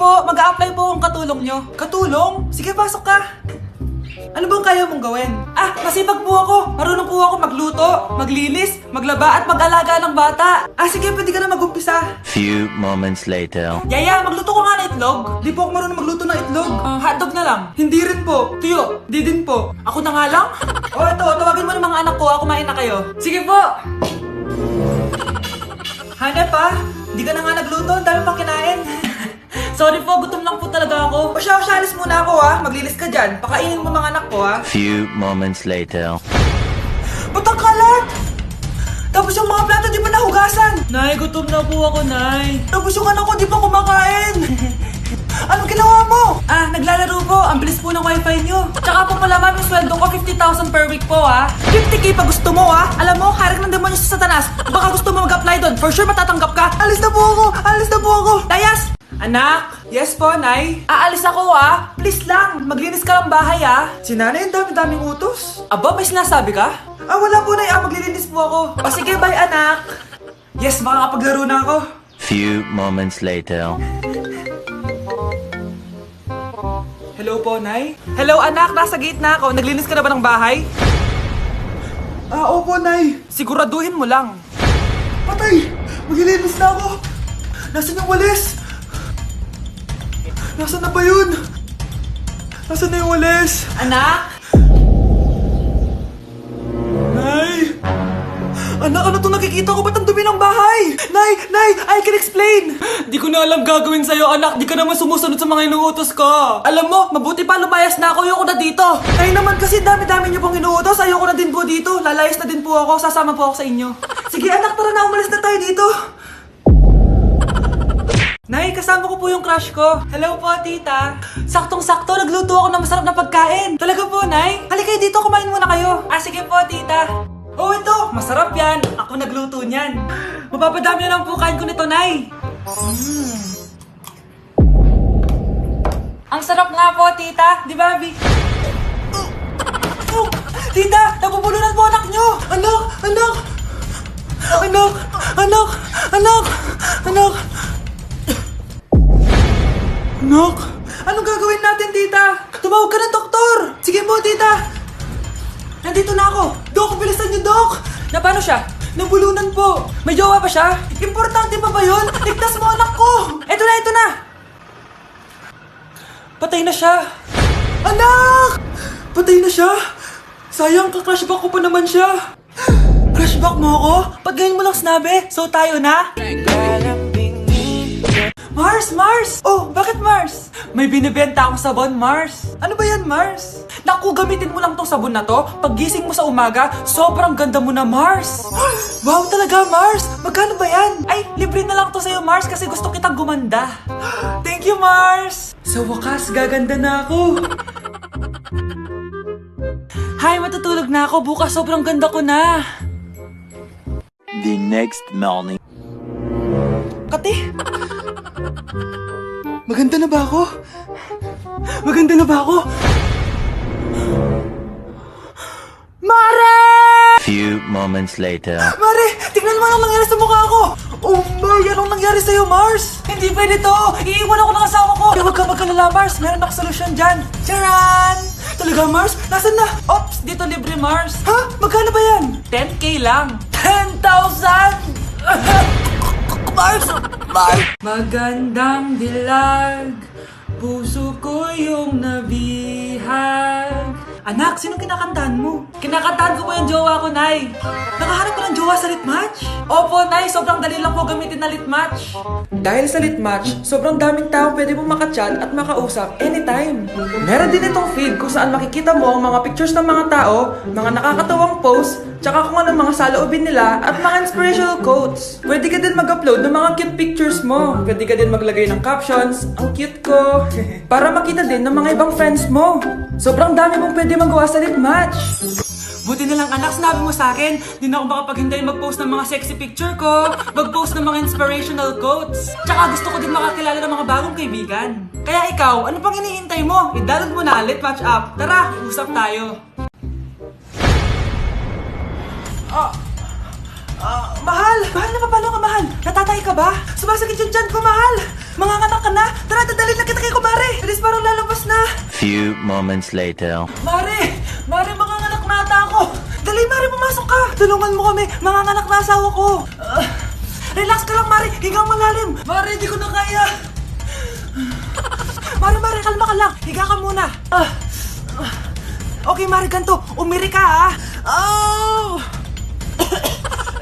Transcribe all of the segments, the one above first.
po, mag-a-apply po akong katulong nyo. Katulong? Sige, pasok ka. Ano bang kaya mong gawin? Masipag po ako. Marunong po ako magluto, maglinis, maglaba at mag-alaga ng bata. Sige, pwede ka na mag-umpisa. Few moments later. Yaya, magluto ko nga ng itlog. Di po ako marunong magluto ng itlog. Hotdog na lang. Hindi rin po. Tuyo, di din po. Ako na nga lang? Ito, tawagin mo ng mga anak ko. Kumain na kayo. Sige po. Hanep pa? Di ka na nga nagluto. Ang dami pang kinain. Sorry po, gutom lang po talaga ako. O siya, alis muna ako Maglinis ka dyan. Pakainin mo mga anak ko Few moments later. Ba't ang kalat? Tapos yung mga plato di ba nahugasan? Nay, gutom na po ako, Nay. Tapos yung anak ko di pa kumakain. Anong ginawa mo? Naglalaro po. Ang bilis po ng wifi nyo. Tsaka po pala ma'am, yung sweldo ko 50,000 per week po 50k pa gusto mo Alam mo, harik ng demonyo sa Satanas. Baka gusto mo mag-apply doon. For sure matatanggap ka. Alis na po ako. Dayas! Anak! Yes po, Nay. Aalis ako Please lang, maglinis ka ng bahay Si nanay, ang dami-daming utos. Aba, may sinasabi ka? Wala po, Nay. Maglilinis po ako. Sige, bye, anak. Yes, makakapaglaro na ako. Few moments later. Hello po, Nay. Hello, anak. Nasa gate na ako. Naglinis ka na ba ng bahay? Opo, Nay. Siguraduhin mo lang. Patay! Maglilinis na ako. Nasaan yung walis? Nasaan na ba yun? Nasaan na yung walis? Anak? Nay! Anak, ano itong nakikita ko? Ba't ang dumi ng bahay? Nay! I can explain! Di ko na alam gagawin sa'yo, anak. Di ka naman sumusunod sa mga inuutos ko. Alam mo, mabuti pa lumayas na ako. Ayoko na dito. Nay naman kasi dami-dami niyo pong inuutos. Ayoko na din po dito. Lalayas na din po ako. Sasama po ako sa inyo. Sige anak, tara na. Umalis na tayo dito. Nay, kasama ko po yung crush ko. Hello po, tita. Saktong-sakto, nagluto ako ng masarap na pagkain. Talaga po, Nay? Halika dito, kumain muna kayo. Sige po, tita. Ito, masarap yan. Ako nagluto niyan. Mapapadami na lang po kain ko nito, Nay. Ang sarap nga po, tita. Di ba, Abby? Tita, nabubulunan po anak nyo. Anak! Anak! Anong gagawin natin, tita? Tumawag ka ng doktor! Sige po, tita! Nandito na ako! Dok, bilisan niyo, Dok! Na paano siya? Nabulunan po! May jowa pa siya? Importante pa ba yun? Ligtas mo anak ko! Ito na! Patay na siya! Anak! Patay na siya? Sayang, kakrashback ko pa naman siya! Crashback mo ako? Ba't ganyan mo lang sinabi? So tayo na? Mars! Oh, bakit Mars? May binibenta akong sabon, Mars. Ano ba yan, Mars? Naku, gamitin mo lang tong sabon na to. Paggising mo sa umaga, sobrang ganda mo na, Mars. Wow, talaga, Mars. Magkano ba yan? Ay, libre na lang to sa'yo, Mars, kasi gusto kitang gumanda. Thank you, Mars. Sa wakas, gaganda na ako. Hi, matutulog na ako. Bukas, sobrang ganda ko na. The next morning. Kati! Maganda na ba ako? Mare! Few moments later. Mare! Tingnan mo anong nangyari sa mukha ko! Oh my! Anong nangyari sa'yo, Mars? Hindi pwede to! Iiwan ako ng asawa ko! Huwag ka magkalala, Mars! Meron ako solusyon dyan! Charan! Talaga, Mars? Nasaan na? Ops! Dito libre, Mars! Ha? Magkano ba yan? 10k lang! 10,000! Mars! Magandang dilag, puso ko yung nabihag. Anak, sino kinakantahan mo? Kinakantahan ko po yung jowa ko, Nay. Nakahanap ka ng jowa sa Litmatch? Opo, Nay. Sobrang dali lang po gamitin na Litmatch. Dahil sa Litmatch, sobrang daming tao pwede mong makachat at makausap anytime. Meron din itong feed kung saan makikita mo ang mga pictures ng mga tao, mga nakakatawang posts, tsaka kung anong mga saloobin nila at mga inspirational quotes. Pwede ka din mag-upload ng mga cute pictures mo. Pwede ka din maglagay ng captions, ang cute ko, para makita din ng mga ibang friends mo. Sobrang dami mong pwede magawa sa Litmatch. Buti na lang anak, sinabi mo sa akin, di na ako makapaghintay mag-post ng mga sexy picture ko, mag-post ng mga inspirational quotes. Tsaka gusto ko din makakilala ng mga bagong kaibigan. Kaya ikaw, ano pang hinihintay mo? I-download mo na Litmatch app. Tara, usap tayo. Mahal! Mahal na mapalo ka, mahal! Natatay ka ba? Sumasakit yung tiyan ko, mahal! Manganganak ka na! Tara, dadalhin na kita kay kumare! Bilis, parang lalabas na! Few moments later. Mare! Mare, manganganak na ata ako! Dali, Mare, pumasok ka! Tulungan mo kami! Manganganak na asawa ko! Relax ka lang, Mare! Higang malalim! Mare, di ko na kaya! Mare, kalma ka lang! Higa ka muna! Okay, Mare, ganito! Umiri ka, ha? Oh!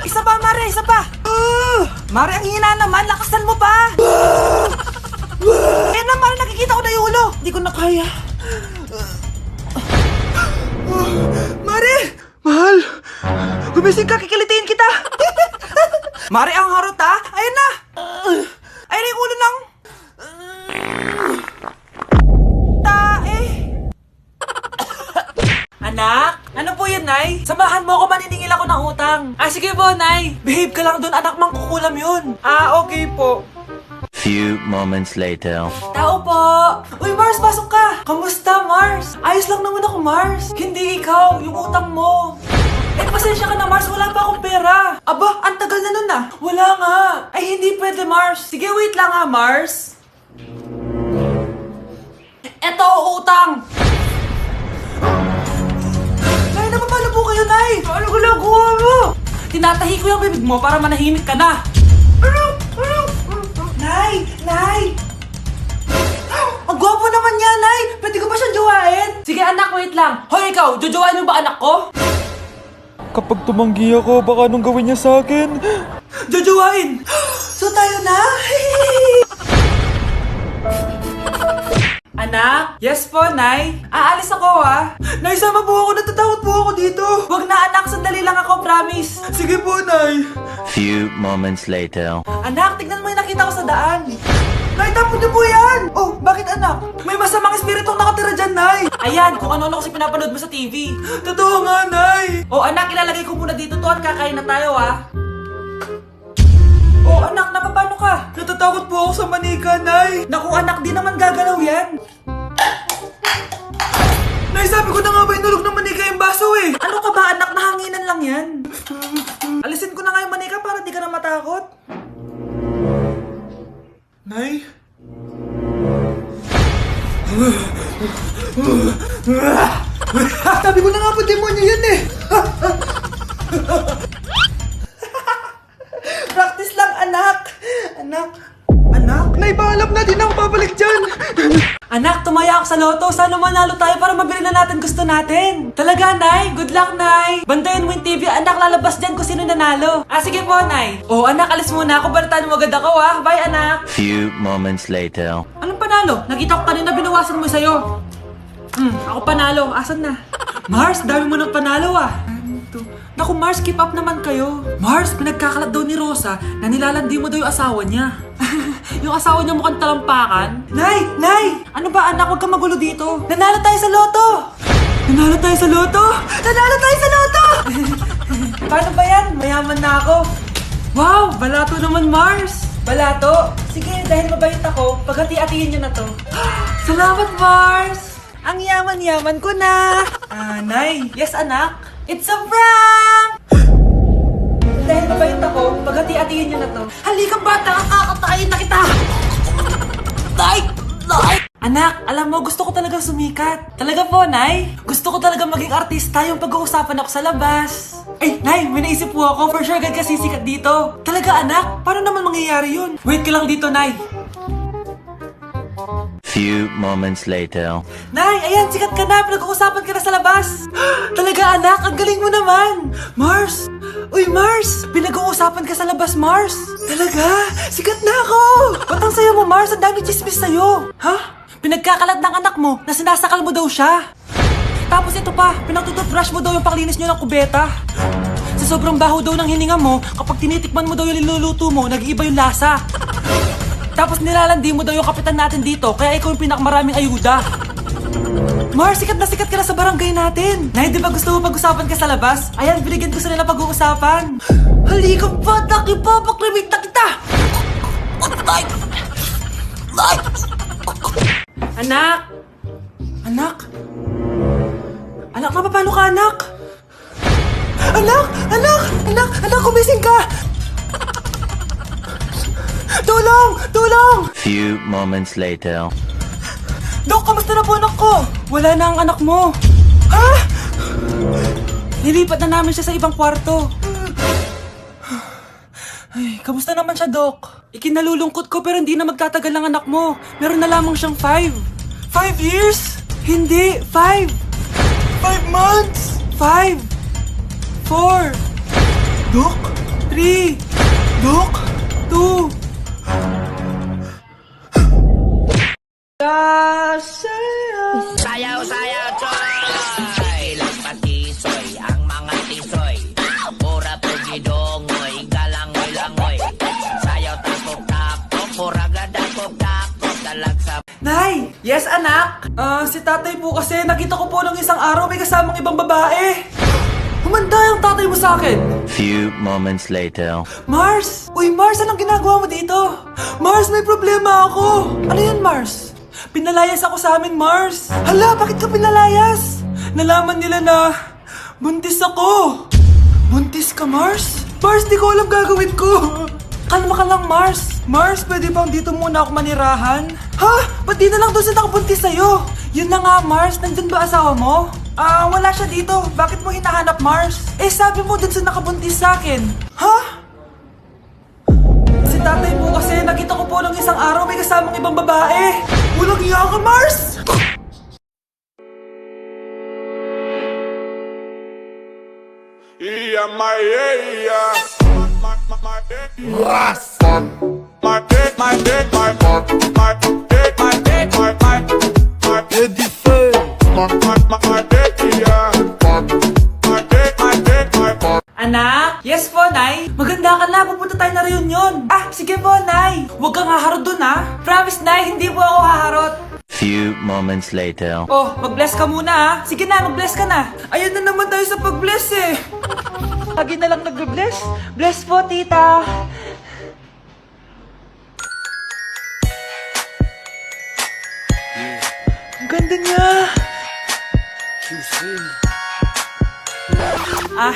Isa pa, Mare! Isa pa! Mare, ang hina naman! Lakasan mo pa! Eh na, Mare, nakikita ko na yung ulo! Di ko na kaya! Mare! Mahal! Gumising ka, kikilitiin kita! Mare, ang harot ha! Ayun na! Ayun na yung ulo ng... Tae! Anak? Ano po yun, Nay? Samahan mo ako, maniningil ako ng utang. Sige po, Nay. Behave ka lang dun, anak, mangkukulam yun. Okay po. Few moments later. Tao po! Uy, Mars, pasok ka! Kamusta, Mars? Ayos lang naman ako, Mars. Hindi ikaw, yung utang mo. Pasensya ka na, Mars. Wala pa akong pera. Aba, ang tagal na nun ah. Wala nga. Ay, hindi pwede, Mars. Sige, wait lang ha, Mars. Eto, utang! Nay, napapalo po kayo, Nay! Ano ginagawa mo? Tinatahi ko yung bibig mo para manahimik ka na. Nay! Nay! Ang gwapo naman niya, Nay! Pwede ko ba siyang jowain? Sige, anak, wait lang. Hoy, ikaw, jojowain mo ba anak ko? Kapag tumanggi ako, baka anong gawin niya sa akin? Jojowain! So tayo na? Anak? Yes po, Nay. Aalis ako, ha? Nay, sama po ako. Natatakot po ako dito. Wag na, anak. Sandali lang ako, promise. Sige po, Nay. Few moments later. Anak, tignan mo yung nakita ko sa daan. Nay, tapon niyo po yan! Oh, bakit anak? May masamang espiritong nakatira dyan, Nay! Ayan, kung ano-ano kasi pinapanood mo sa TV. Totoo nga, Nay! Oh, anak, ilalagay ko muna dito to at kakain na tayo, ha? Oh, anak, napapano ka? Natatakot po ako sa manika, Nay! Naku, anak, di naman gagalaw yan! Nay, sabi ko na nga ba inulog ng manika yung baso, eh! Ano ka ba, anak? Nahanginan lang yan! Alisin ko na nga yung manika para di ka na matakot. Nay? Sabi ko na nga po, demonyo yan eh! Practice lang, anak! Anak? Nay, paalam na, di na ako babalik dyan! Anak, tumaya ako sa loto. Sana manalo tayo para mabili na natin gusto natin. Talaga, Nay? Good luck, Nay! Bantayan mo yung TV, anak, lalabas dyan kung sino nanalo. Sige po, Nay. Oh, anak, alis muna ako. Balitaan mo agad ako, ha? Bye, anak! Few moments later. Anong panalo? Nakita ko kanina binawasan mo sa'yo. Ako panalo. Asan na? Mars, dami mo ng panalo ah. Naku, Mars, keep up naman kayo. Mars, pinagkakalat daw ni Rosa na nilalandi mo daw yung asawa niya. Yung asawa niya mukhang talampakan. Nay! Ano ba, anak? Huwag kang magulo dito. Nanalo tayo sa loto! Paano ba yan? Mayaman na ako. Wow! Balato naman, Mars! Balato? Sige, dahil mabait ako, paghati-hatiin niyo na to. Salamat, Mars! Ang yaman-yaman ko na! Nay! Yes, anak? It's a prank! Dahil mabait ako, paghati-hatiin niyo na to. Halika, bata! Kakatayin na kita! Nay! Anak, alam mo, gusto ko talagang sumikat. Talaga po, Nay? Gusto ko talaga maging artista yung pag-uusapan ako sa labas. Ay, Nay, may naisip po ako. For sure, agad ka sisikat dito. Talaga, anak? Paano naman mangyayari yun? Wait ka lang dito, Nay. Few moments later. Nay, ayan, sikat ka na. Pinag-uusapan ka na sa labas. Talaga, anak? Ang galing mo naman. Mars! Uy, Mars! Pinag-uusapan ka sa labas, Mars. Talaga? Sikat na ako. Ba't ang sayo mo, Mars? Ang dami chismis sa'yo. Ha? Pinagkakalat ng anak mo na sinasakal mo daw siya. Tapos ito pa, pinagtututbrush mo daw yung panglinis nyo ng kubeta. Sa sobrang baho daw ng hininga mo, kapag tinitikman mo daw yung niluluto mo, nag-iiba yung lasa. Tapos nilalandi mo daw yung kapitan natin dito, kaya ikaw yung pinakamaraming ayuda. Mars, sikat ka na sa barangay natin. Nay, di ba gusto mo pag-usapan ka sa labas? Ayan, binigyan ko sila na pag-uusapan. Halika ba, paklimit na kita! Anak! Anak, napapalo ka, anak? Anak, kumising ka! Tulong! Few moments later. Dok, kamusta na po anak ko? Wala na ang anak mo. Ha? Nilipat na namin siya sa ibang kwarto. Ay, kamusta naman siya, Dok? Ikinalulungkot ko pero hindi na magtatagal ang anak mo. Meron na lamang siyang 5. 5 years? Hindi, 5. 5 months? 5. 4. Dok? 3. Dok? 2. Sayaw, choy! Ilang patisoy, ang mga tisoy. Pura pugidongoy, galangoy-langoy. Sayaw, tapok-tapok, pura gadakok-dakok, dalag sa... Nay! Yes, anak? Si tatay po kasi nakita ko po ng isang araw may kasamang ibang babae. Humanda yung tatay mo sa akin. Few moments later. Mars! Uy, Mars, anong ginagawa mo dito? Mars, may problema ako. Ano yun, Mars? Pinalayas ako sa amin, Mars. Hala, bakit ka pinalayas? Nalaman nila na buntis ako. Buntis ka, Mars? Mars, di ko alam gagawin ko. Kalma ka lang, Mars. Mars, pwede bang dito muna ako manirahan? Ha? Ba't di na lang doon sa nakabuntis sa'yo? Yun na nga, Mars. Nandun ba asawa mo? Wala siya dito. Bakit mo hinahanap, Mars? Eh, sabi mo dun sa nakabuntis sa akin. Ha? Si tatay mo kasi nakita ko po ng isang araw may kasamang ibang babae. Walang iya ka, Mars! Anak? Yes po, Nay. Maganda ka na. Pupunta tayo na reunion. Sige po, Nay. Huwag kang haharot dun, ha? Promise, Nay. Hindi po ako haharot. Few moments later. Oh, mag-bless ka muna, ha? Sige na, mag-bless ka na. Ayan na naman tayo sa pag-bless, eh. Lagi na lang nag-bless. Bless po, tita. Ang ganda niya.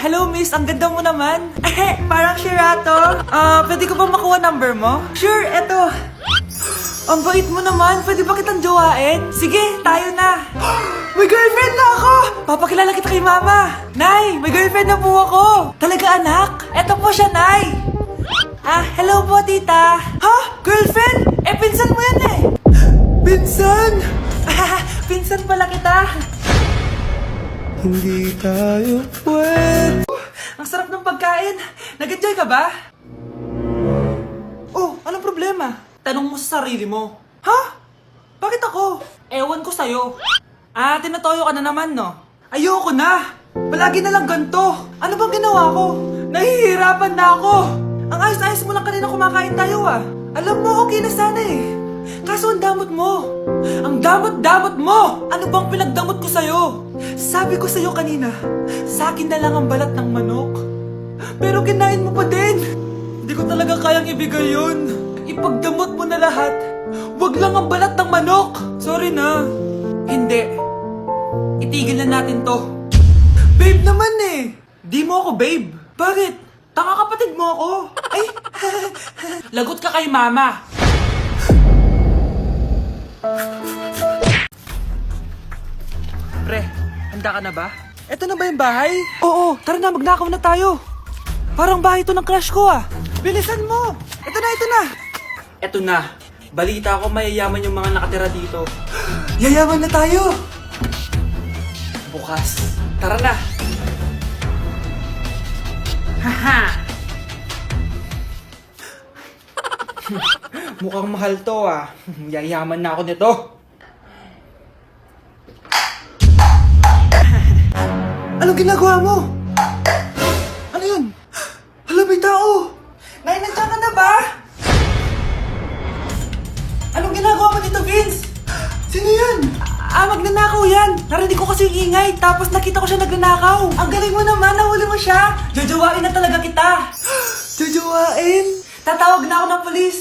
Hello miss, ang ganda mo naman. Parang Shirato. Pwede ko ba makuha number mo? Sure, eto. Ang bait mo naman, pwede ba kitang jowain? Sige, tayo na. May girlfriend na ako! Papakilala kita kay mama. Nay, may girlfriend na po ako. Talaga anak? Eto po siya, Nay. Hello po tita. Ha? Girlfriend? Pinsan mo yan eh. Pinsan? Pinsan pala kita. Hindi tayo pwede. Ang sarap ng pagkain. Nag-enjoy ka ba? Oh, anong problema? Tanong mo sa sarili mo. Ha? Bakit ako? Ewan ko sa'yo. Tinatoyo ka na naman, no? Ayoko na. Palagi na lang ganito. Ano bang ginawa ko? Nahihirapan na ako. Ang ayos-ayos mo lang kanina kumakain tayo, Alam mo, okay na sana eh. Kaso ang damot mo. Ang damot-damot mo! Ano bang pinagdamot ko sa'yo? Sabi ko sa'yo kanina, sa akin na lang ang balat ng manok. Pero kinain mo pa din. Hindi ko talaga kayang ibigay yun. Ipagdamot mo na lahat. Wag lang ang balat ng manok. Sorry na. Hindi. Itigil na natin to. Babe naman eh. Di mo ako babe. Bakit? Tanga kapatid mo ako. Ay, lagot ka kay mama. Pre, handa ka na ba? Eto na ba yung bahay? Oo, tara na, magnakaw na tayo. Parang bahay to ng crush ko Bilisan mo! Eto na! Eto na, balita ko mayayaman yung mga nakatira dito. Yayaman na tayo! Bukas, tara na! Haha! Mukhang mahal to Yayaman na ako nito. Anong ginagawa mo? Ano yun? Hala, may tao! Nay, nandiyan ka na ba? Anong ginagawa mo dito, Vince? Sino yun? Magnanakaw yan! Narinig ko kasi yung ingay, tapos nakita ko siya nagnanakaw. Ang galing mo naman, nahuli mo siya! Jojowain na talaga kita! Jojowain? Tatawag na ako ng polis!